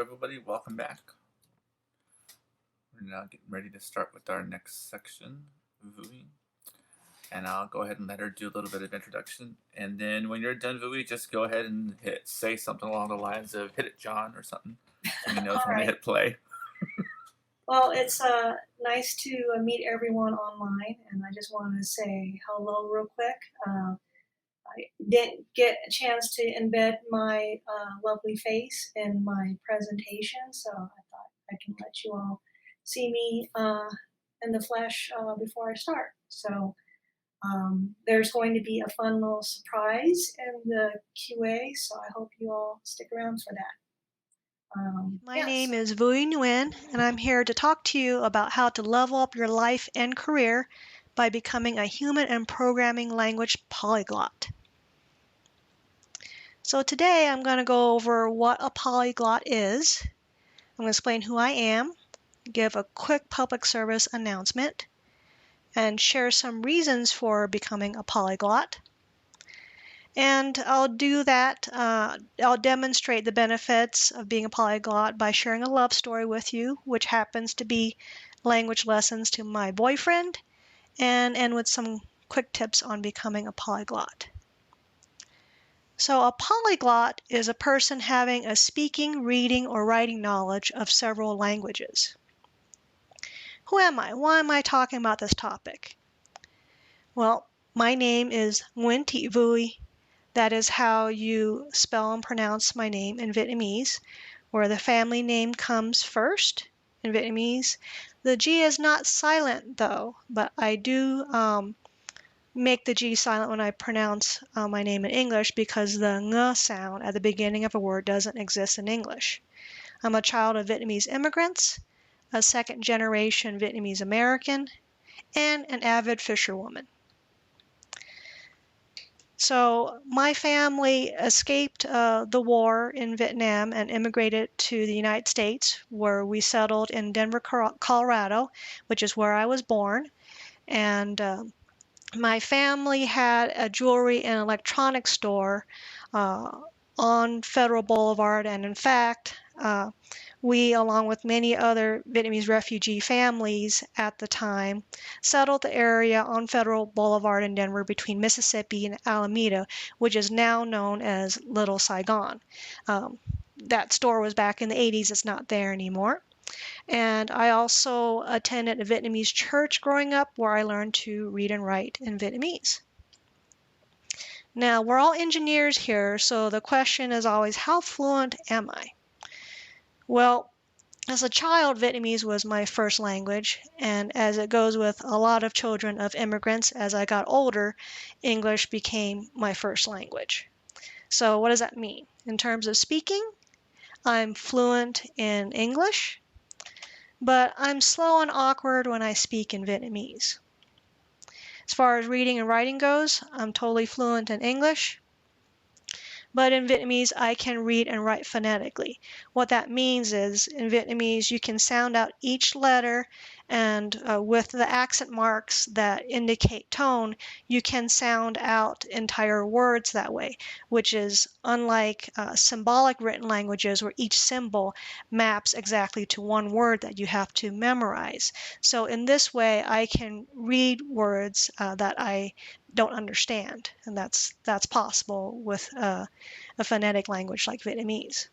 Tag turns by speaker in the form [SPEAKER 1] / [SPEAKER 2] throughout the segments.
[SPEAKER 1] everybody, welcome back. We're now getting ready to start with our next section, Vui. And I'll go ahead and let her do a little bit of introduction. And then when you're done, Vui, just go ahead and say something along the lines of "hit it, John" or something. So he knows when to hit play.
[SPEAKER 2] Well, it's nice to meet everyone online, and I just wanted to say hello real quick. I didn't get a chance to embed my lovely face in my presentation, so I thought I can let you all see me in the flesh before I start. So there's going to be a fun little surprise in the QA, so I hope you all stick around for that.
[SPEAKER 3] My name is Nguyen, and I'm here to talk to you about how to level up your life and career by becoming a human and programming language polyglot. So today I'm going to go over what a polyglot is. I'm going to explain who I am, give a quick public service announcement, and share some reasons for becoming a polyglot. And I'll do that, I'll demonstrate the benefits of being a polyglot by sharing a love story with you, which happens to be language lessons to my boyfriend, and end with some quick tips on becoming a polyglot. So a polyglot is a person having a speaking, reading, or writing knowledge of several languages. Who am I? Why am I talking about this topic? Well, my name is Nguyen Thị Vui. That is how you spell and pronounce my name in Vietnamese, where the family name comes first in Vietnamese. The G is not silent though, but I do make the G silent when I pronounce my name in English because the ng sound at the beginning of a word doesn't exist in English. I'm a child of Vietnamese immigrants, a second-generation Vietnamese American, and an avid fisherwoman. So my family escaped the war in Vietnam and immigrated to the United States, where we settled in Denver, Colorado, which is where I was born. And my family had a jewelry and electronics store on Federal Boulevard, and in fact, we, along with many other Vietnamese refugee families at the time, settled the area on Federal Boulevard in Denver between Mississippi and Alameda, which is now known as Little Saigon. That store was back in the 80s. It's not there anymore. And I also attended a Vietnamese church growing up where I learned to read and write in Vietnamese. Now, we're all engineers here, so the question is always, how fluent am I? Well, as a child, Vietnamese was my first language, and as it goes with a lot of children of immigrants, as I got older, English became my first language. So what does that mean? In terms of speaking, I'm fluent in English, but I'm slow and awkward when I speak in Vietnamese. As far as reading and writing goes, I'm totally fluent in English, but in Vietnamese I can read and write phonetically. What that means is in Vietnamese you can sound out each letter, and with the accent marks that indicate tone, you can sound out entire words that way, which is unlike symbolic written languages where each symbol maps exactly to one word that you have to memorize. So in this way I can read words that I don't understand, and that's possible with a phonetic language like Vietnamese.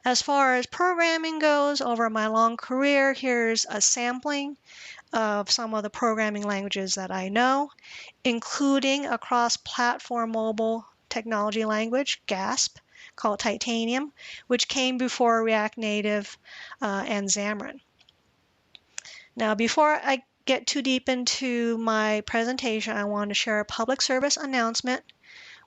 [SPEAKER 3] As far as programming goes, over my long career, here's a sampling of some of the programming languages that I know, including a cross-platform mobile technology language, GASP, called Titanium, which came before React Native and Xamarin. Now, before I get too deep into my presentation, I want to share a public service announcement.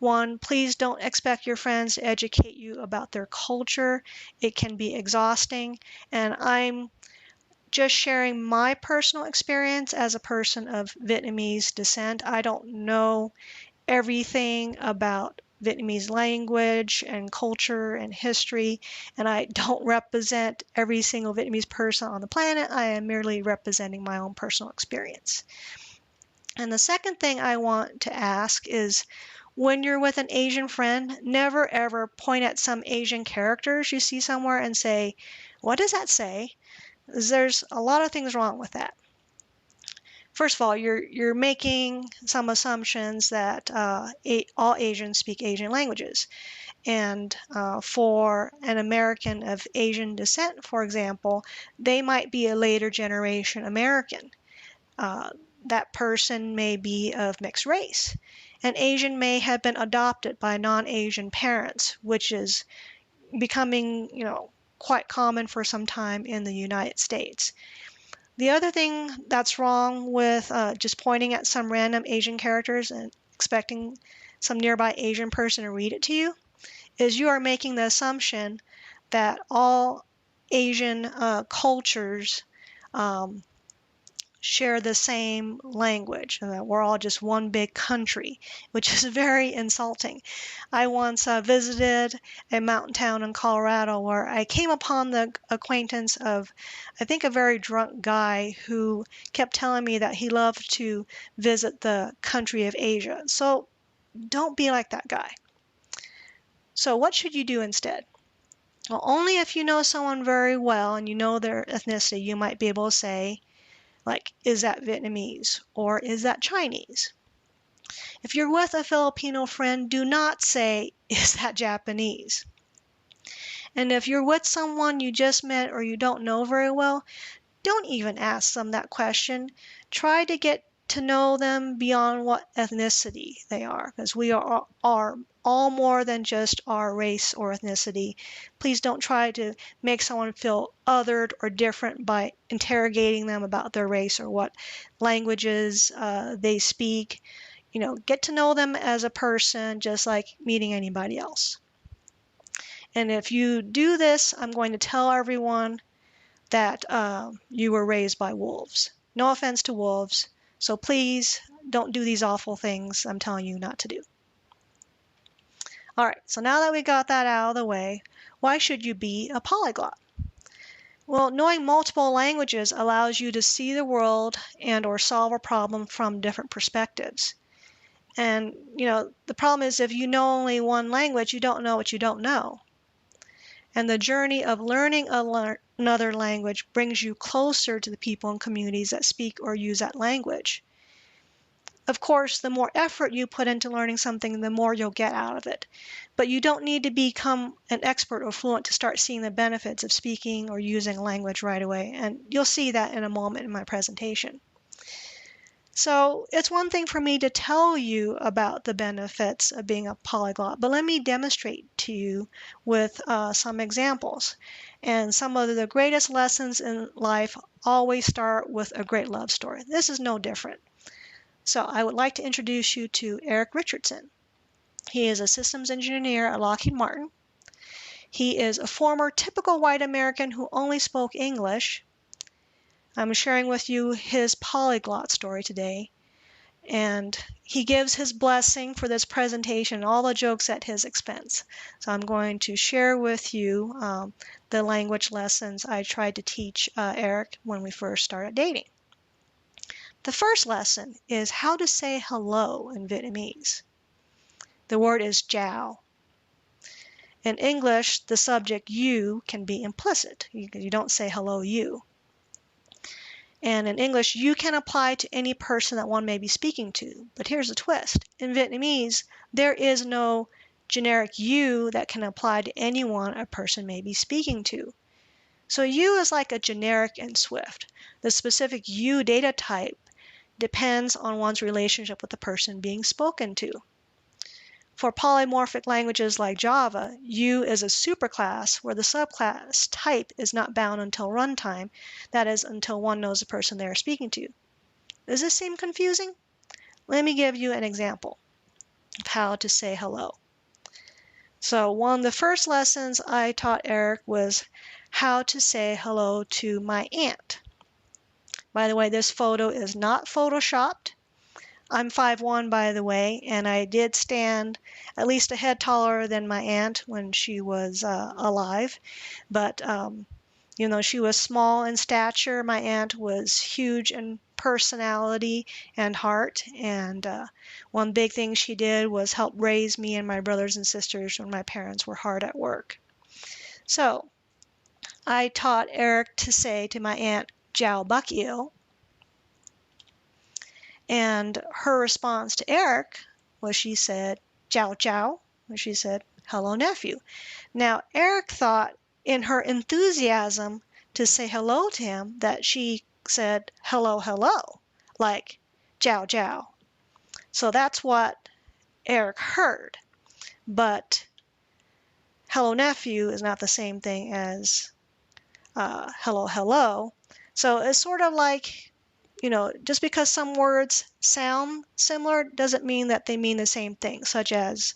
[SPEAKER 3] One, please don't expect your friends to educate you about their culture. It can be exhausting, and I'm just sharing my personal experience as a person of Vietnamese descent. I don't know everything about Vietnamese language and culture and history, and I don't represent every single Vietnamese person on the planet. I am merely representing my own personal experience. And the second thing I want to ask is, When you're with an Asian friend, never ever point at some Asian characters you see somewhere and say, "What does that say?" There's a lot of things wrong with that. First of all, you're making some assumptions that all Asians speak Asian languages. And for an American of Asian descent, for example, they might be a later generation American. Uh, that person may be of mixed race. An Asian may have been adopted by non-Asian parents, which is becoming, quite common for some time in the United States. The other thing that's wrong with just pointing at some random Asian characters and expecting some nearby Asian person to read it to you is you are making the assumption that all Asian cultures share the same language, and that we're all just one big country, which is very insulting. I once visited a mountain town in Colorado where I came upon the acquaintance of, I think, a very drunk guy who kept telling me that he loved to visit the country of Asia. So don't be like that guy. So what should you do instead? Well, only if you know someone very well and you know their ethnicity, you might be able to say, like, is that Vietnamese or is that Chinese? If you're with a Filipino friend, do not say, is that Japanese? And if you're with someone you just met or you don't know very well, don't even ask them that question. Try to get to know them beyond what ethnicity they are, because we are all more than just our race or ethnicity. Please don't try to make someone feel othered or different by interrogating them about their race or what languages they speak. Get to know them as a person, just like meeting anybody else. And if you do this, I'm going to tell everyone that you were raised by wolves. No offense to wolves, so please don't do these awful things I'm telling you not to do. All right, so now that we got that out of the way, why should you be a polyglot? Well, knowing multiple languages allows you to see the world and or solve a problem from different perspectives. And, the problem is if you know only one language, you don't know what you don't know. And the journey of learning another language brings you closer to the people and communities that speak or use that language. Of course, the more effort you put into learning something, the more you'll get out of it. But you don't need to become an expert or fluent to start seeing the benefits of speaking or using a language right away. And you'll see that in a moment in my presentation. So it's one thing for me to tell you about the benefits of being a polyglot, but let me demonstrate to you with some examples. And some of the greatest lessons in life always start with a great love story. This is no different. So I would like to introduce you to Eric Richardson. He is a systems engineer at Lockheed Martin. He is a former typical white American who only spoke English. I'm sharing with you his polyglot story today, and he gives his blessing for this presentation, all the jokes at his expense. So I'm going to share with you the language lessons I tried to teach Eric when we first started dating. The first lesson is how to say hello in Vietnamese. The word is chào. In English, the subject you can be implicit. You don't say hello you. And in English, you can apply to any person that one may be speaking to. But here's the twist. In Vietnamese, there is no generic you that can apply to anyone a person may be speaking to. So you is like a generic in Swift. The specific you data type depends on one's relationship with the person being spoken to. For polymorphic languages like Java, U is a superclass where the subclass type is not bound until runtime, that is, until one knows the person they are speaking to. Does this seem confusing? Let me give you an example of how to say hello. So one of the first lessons I taught Eric was how to say hello to my aunt. By the way, this photo is not photoshopped. I'm 5'1", by the way, and I did stand at least a head taller than my aunt when she was alive. But, she was small in stature. My aunt was huge and personality and heart. And one big thing she did was help raise me and my brothers and sisters when my parents were hard at work. So I taught Eric to say to my aunt, Jiao Bak Il. And her response to Eric was she said, Jiao Jiao. And she said, hello, nephew. Now, Eric thought in her enthusiasm to say hello to him that she said hello, hello, like Jiao Jiao. So that's what Eric heard. But hello, nephew is not the same thing as hello, hello. So it's sort of like, just because some words sound similar doesn't mean that they mean the same thing, such as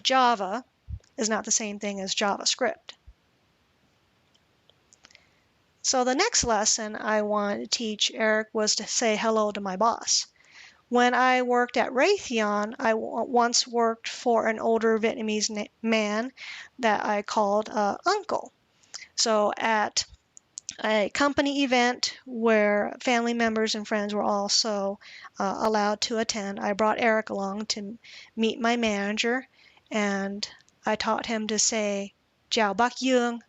[SPEAKER 3] Java is not the same thing as JavaScript. So the next lesson I wanted to teach Eric was to say hello to my boss. When I worked at Raytheon, I once worked for an older Vietnamese man that I called Uncle. So at a company event where family members and friends were also allowed to attend, I brought Eric along to meet my manager, and I taught him to say Jiao Bak Yung.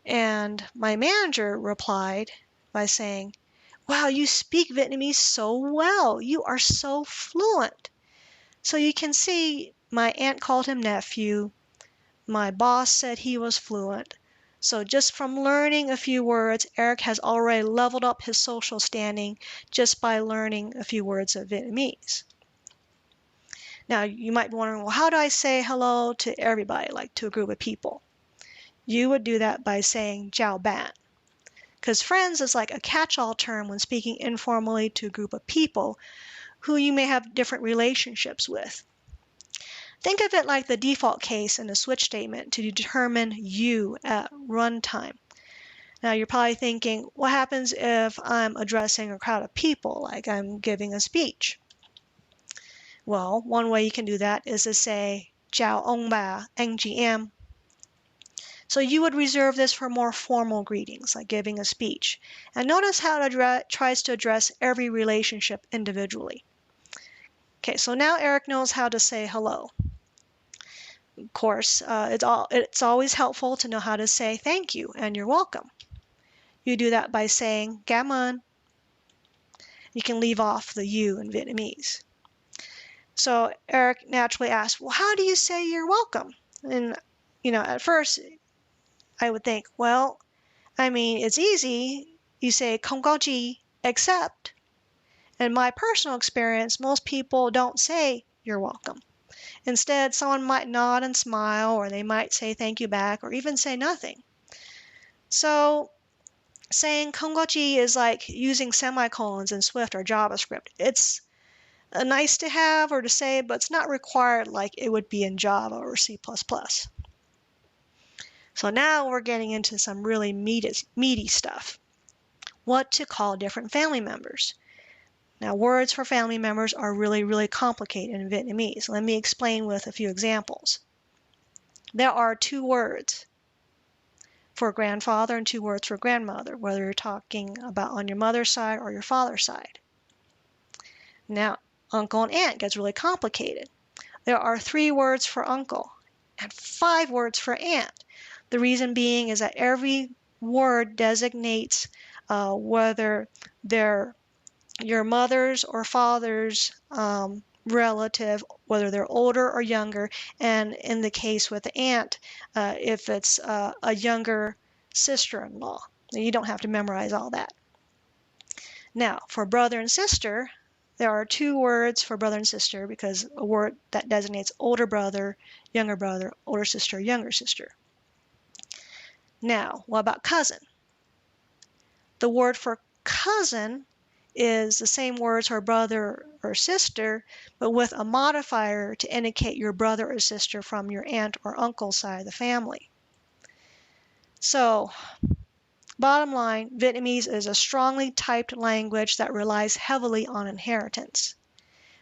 [SPEAKER 3] And my manager replied by saying, wow, you speak Vietnamese so well. You are so fluent. So you can see my aunt called him nephew. My boss said he was fluent. So just from learning a few words, Eric has already leveled up his social standing just by learning a few words of Vietnamese. Now, you might be wondering, well, how do I say hello to everybody, like to a group of people? You would do that by saying Jiao Ban. Because friends is like a catch-all term when speaking informally to a group of people who you may have different relationships with. Think of it like the default case in a switch statement to determine you at runtime. Now you're probably thinking, what happens if I'm addressing a crowd of people, like I'm giving a speech? Well, one way you can do that is to say, Chào ông bà, anh chị em. So you would reserve this for more formal greetings, like giving a speech. And notice how it tries to address every relationship individually. Okay, so now Eric knows how to say hello. Of course, it's always helpful to know how to say thank you and you're welcome. You do that by saying cảm ơn. You can leave off the you in Vietnamese. So Eric naturally asked, well, how do you say you're welcome? And, at first I would think, well, it's easy. You say không có gì, except. In my personal experience, most people don't say you're welcome. Instead, someone might nod and smile, or they might say thank you back, or even say nothing. So saying không có gì is like using semicolons in Swift or JavaScript. It's nice to have or to say, but it's not required like it would be in Java or C++. So now we're getting into some really meaty stuff. What to call different family members. Now, words for family members are really, really complicated in Vietnamese. Let me explain with a few examples. There are 2 words for grandfather and 2 words for grandmother, whether you're talking about on your mother's side or your father's side. Now, uncle and aunt gets really complicated. There are 3 words for uncle and 5 words for aunt. The reason being is that every word designates whether they're your mother's or father's relative, whether they're older or younger, and in the case with the aunt, if it's a younger sister-in-law. You don't have to memorize all that. Now, for brother and sister, there are 2 words for brother and sister because a word that designates older brother, older sister, younger sister. Now, what about cousin? The word for cousin is the same words for brother or sister, but with a modifier to indicate your brother or sister from your aunt or uncle's side of the family. So, bottom line, Vietnamese is a strongly typed language that relies heavily on inheritance.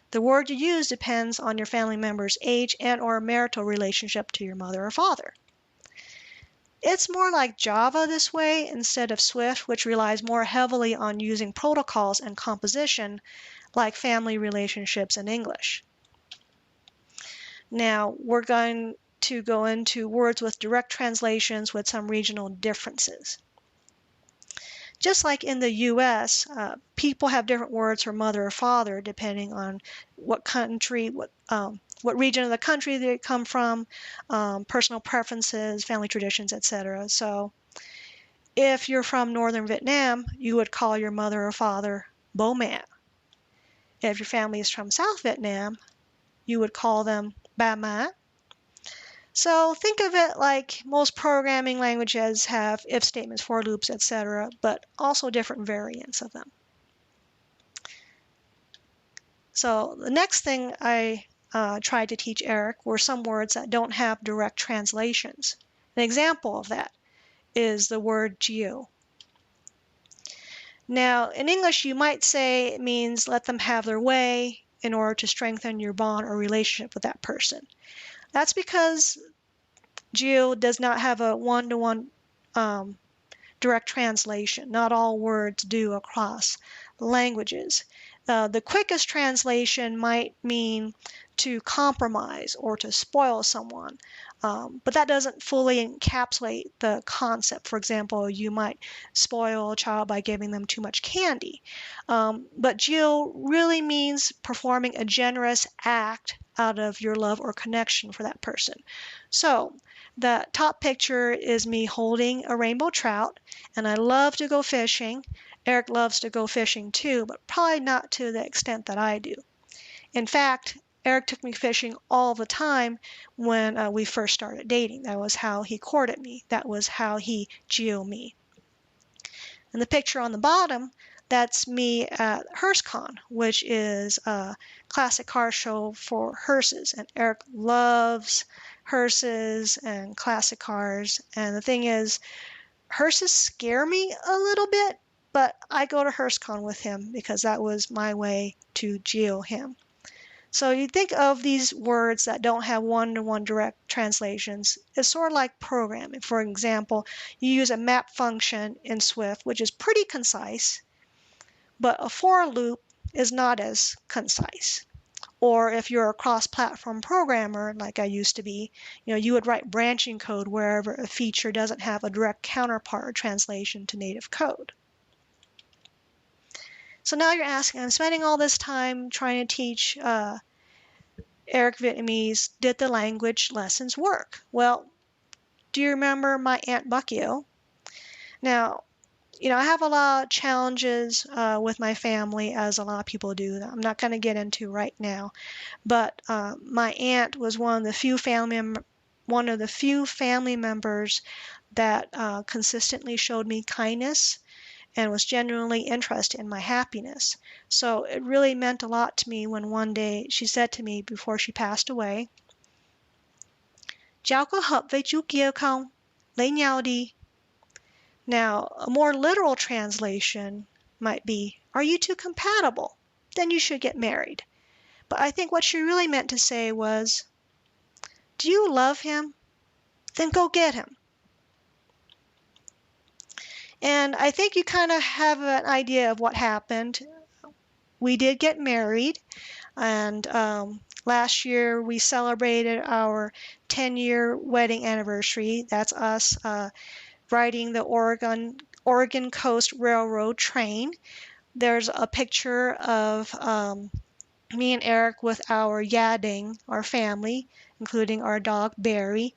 [SPEAKER 3] The word you use depends on your family member's age and or marital relationship to your mother or father. It's more like Java this way instead of Swift, which relies more heavily on using protocols and composition like family relationships in English. Now, we're going to go into words with direct translations with some regional differences. Just like in the US, people have different words for mother or father depending on what country, what region of the country they come from, personal preferences, family traditions, etc. So if you're from northern Vietnam, you would call your mother or father Bo Mẹ. If your family is from South Vietnam, you would call them Ba Ma. So think of it like most programming languages have if statements, for loops, etc., but also different variants of them. So the next thing I tried to teach Eric were some words that don't have direct translations. An example of that is the word geo. Now, in English, you might say it means let them have their way in order to strengthen your bond or relationship with that person. That's because geo does not have a one-to-one direct translation. Not all words do across languages. The quickest translation might mean to compromise or to spoil someone, but that doesn't fully encapsulate the concept. For example, you might spoil a child by giving them too much candy. But Jill really means performing a generous act out of your love or connection for that person. So the top picture is me holding a rainbow trout, and I love to go fishing. Eric loves to go fishing too, but probably not to the extent that I do. In fact, Eric took me fishing all the time when we first started dating. That was how he courted me. That was how he geo me. And the picture on the bottom, that's me at HearseCon, which is a classic car show for hearses. And Eric loves hearses and classic cars. And the thing is, hearses scare me a little bit, but I go to HearseCon with him because that was my way to geo him. So you think of these words that don't have one-to-one direct translations as sort of like programming. For example, you use a map function in Swift, which is pretty concise, but a for loop is not as concise. Or if you're a cross-platform programmer, like I used to be, you would write branching code wherever a feature doesn't have a direct counterpart or translation to native code. So now you're asking, I'm spending all this time trying to teach Eric Vietnamese, did the language lessons work? Well, do you remember my Aunt Buckio? Now, I have a lot of challenges with my family, as a lot of people do, that I'm not going to get into right now. But my aunt was one of the few family members that consistently showed me kindness and was genuinely interested in my happiness. So it really meant a lot to me when one day she said to me before she passed away, "Cháu có hợp với chú kia không? Lấy nhau đi." Now, a more literal translation might be, "Are you two compatible? Then you should get married." But I think what she really meant to say was, "Do you love him? Then go get him." And I think you kind of have an idea of what happened. We did get married, and last year we celebrated our 10-year wedding anniversary. That's us riding the Oregon Coast Railroad train. There's a picture of me and Eric with our Yading, our family, including our dog Barry.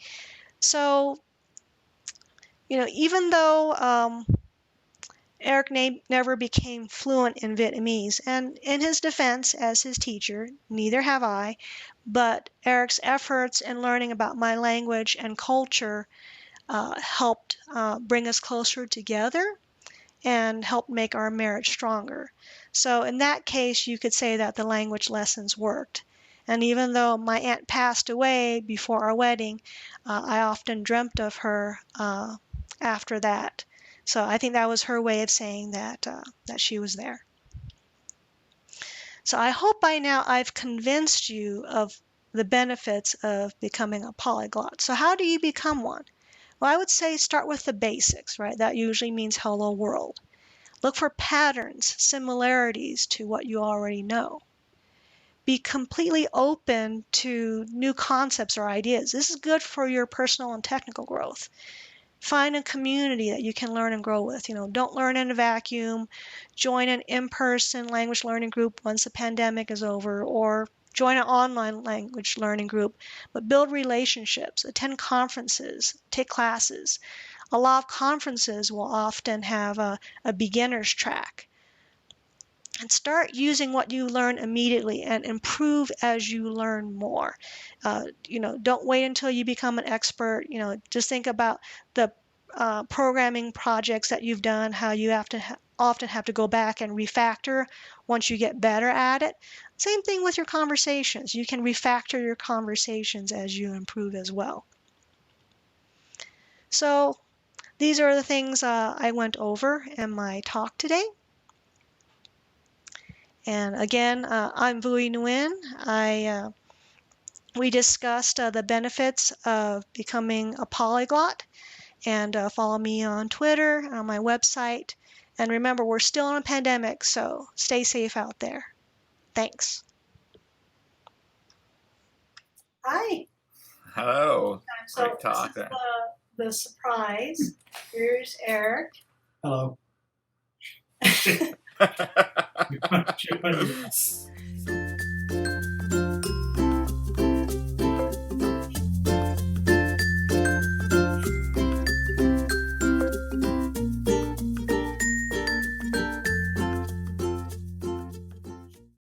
[SPEAKER 3] So, even though Eric never became fluent in Vietnamese, and in his defense as his teacher, neither have I, but Eric's efforts in learning about my language and culture helped bring us closer together and helped make our marriage stronger. So in that case, you could say that the language lessons worked. And even though my aunt passed away before our wedding, I often dreamt of her after that. So I think that was her way of saying that she was there. So I hope by now I've convinced you of the benefits of becoming a polyglot. So how do you become one? Well, I would say start with the basics, right? That usually means hello world. Look for patterns, similarities to what you already know. Be completely open to new concepts or ideas. This is good for your personal and technical growth. Find a community that you can learn and grow with. Don't learn in a vacuum. Join an in-person language learning group once the pandemic is over, or join an online language learning group, but build relationships, attend conferences, take classes. A lot of conferences will often have a beginner's track. And start using what you learn immediately and improve as you learn more. Don't wait until you become an expert. Just think about the programming projects that you've done, how you often have to go back and refactor once you get better at it. Same thing with your conversations. You can refactor your conversations as you improve as well. So these are the things I went over in my talk today. And again, I'm Nguyen. We discussed the benefits of becoming a polyglot, and follow me on Twitter, on my website. And remember, we're still in a pandemic, so stay safe out there. Thanks.
[SPEAKER 2] Hi.
[SPEAKER 1] Hello.
[SPEAKER 2] So
[SPEAKER 1] Great talk
[SPEAKER 2] this is
[SPEAKER 1] there.
[SPEAKER 2] the surprise. Here's Eric.
[SPEAKER 4] Hello.